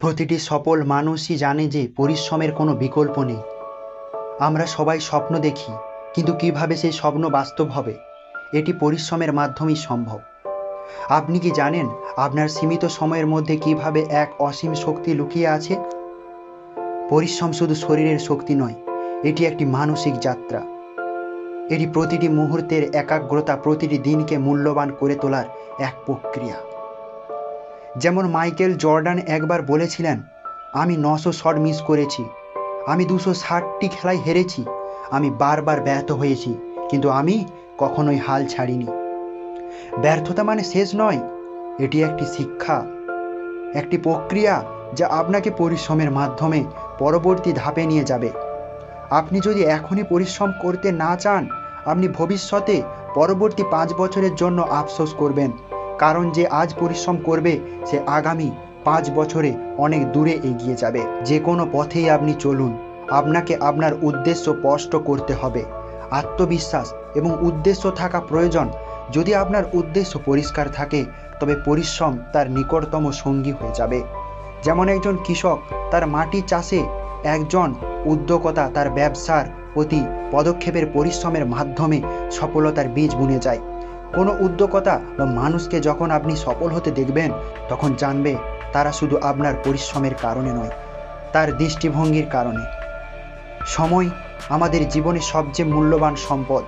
প্রতিটি সফল মানুষই জানে যে পরিশ্রমের কোনো বিকল্প নেই। আমরা সবাই স্বপ্ন দেখি, কিন্তু কিভাবে সেই স্বপ্ন বাস্তব হবে এটি পরিশ্রমের মাধ্যমেই সম্ভব। আপনি কি জানেন আপনার সীমিত সময়ের মধ্যে কিভাবে এক অসীম শক্তি লুকিয়ে আছে? পরিশ্রম শুধু শরীরের শক্তি নয়, এটি একটি মানসিক যাত্রা। এটি প্রতিটি মুহূর্তের একাগ্রতা, প্রতিটি দিনকে মূল্যবান করে তোলার এক প্রক্রিয়া। যেমন মাইকেল জর্ডান একবার বলেছিলেন, আমি 900 শট মিস করেছি, আমি 260টি খেলায় হেরেছি, আমি বারবার ব্যর্থ হয়েছি, কিন্তু আমি কখনোই হাল ছাড়িনি। ব্যর্থতা মানে শেষ নয়, এটি একটি শিক্ষা, একটি প্রক্রিয়া যা আপনাকে পরিশ্রমের মাধ্যমে পরবর্তী ধাপে নিয়ে যাবে। আপনি যদি এখনই পরিশ্রম করতে না চান, আপনি ভবিষ্যতে পরবর্তী 5 বছরের জন্য আফসোস করবেন। কারণ যে আজ পরিশ্রম করবে সে আগামী 5 বছরে অনেক দূরে এগিয়ে যাবে। যে কোনো পথেই আপনি চলুন, আপনাকে আপনার উদ্দেশ্য স্পষ্ট করতে হবে। আত্মবিশ্বাস এবং উদ্দেশ্য থাকা প্রয়োজন। যদি আপনার উদ্দেশ্য পরিষ্কার থাকে, তবে পরিশ্রম তার নিকটতম সঙ্গী হয়ে যাবে। যেমন একজন কৃষক তার মাটি চাষে, একজন উদ্যোক্তা তার ব্যবসার প্রতি পদক্ষেপের পরিশ্রমের মাধ্যমে সফলতার বীজ বুনে যায়। কোনো উদ্যোক্তা বা মানুষকে যখন আপনি সফল হতে দেখবেন, তখন জানবে তারা শুধু আপনার পরিশ্রমের কারণে নয়, তার দৃষ্টিভঙ্গির কারণে। সময় আমাদের জীবনে সবচেয়ে মূল্যবান সম্পদ।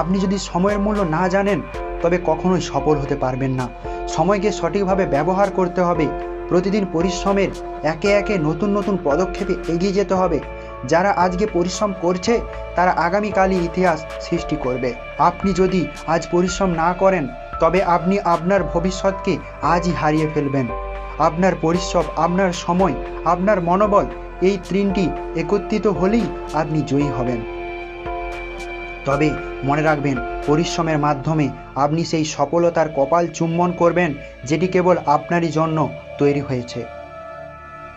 আপনি যদি সময়ের মূল্য না জানেন, তবে কখনোই সফল হতে পারবেন না। সময়কে সঠিকভাবে ব্যবহার করতে হবে। প্রতিদিন পরিশ্রমের একে একে নতুন নতুন পদক্ষেপে এগিয়ে যেতে হবে। যারা আজকে পরিশ্রম করছে, তারা আগামীকালই ইতিহাস সৃষ্টি করবে। আপনি যদি আজ পরিশ্রম না করেন, তবে আপনি আপনার ভবিষ্যৎকে আজই হারিয়ে ফেলবেন। আপনার পরিশ্রম, আপনার সময়, আপনার মনোবল, এই তিনটি একত্রিত হলেই আপনি জয়ী হবেন। তবে মনে রাখবেন, পরিশ্রমের মাধ্যমে আপনি সেই সফলতার কপাল চুম্বন করবেন, যেটি কেবল আপনারই জন্য তৈরি হয়েছে।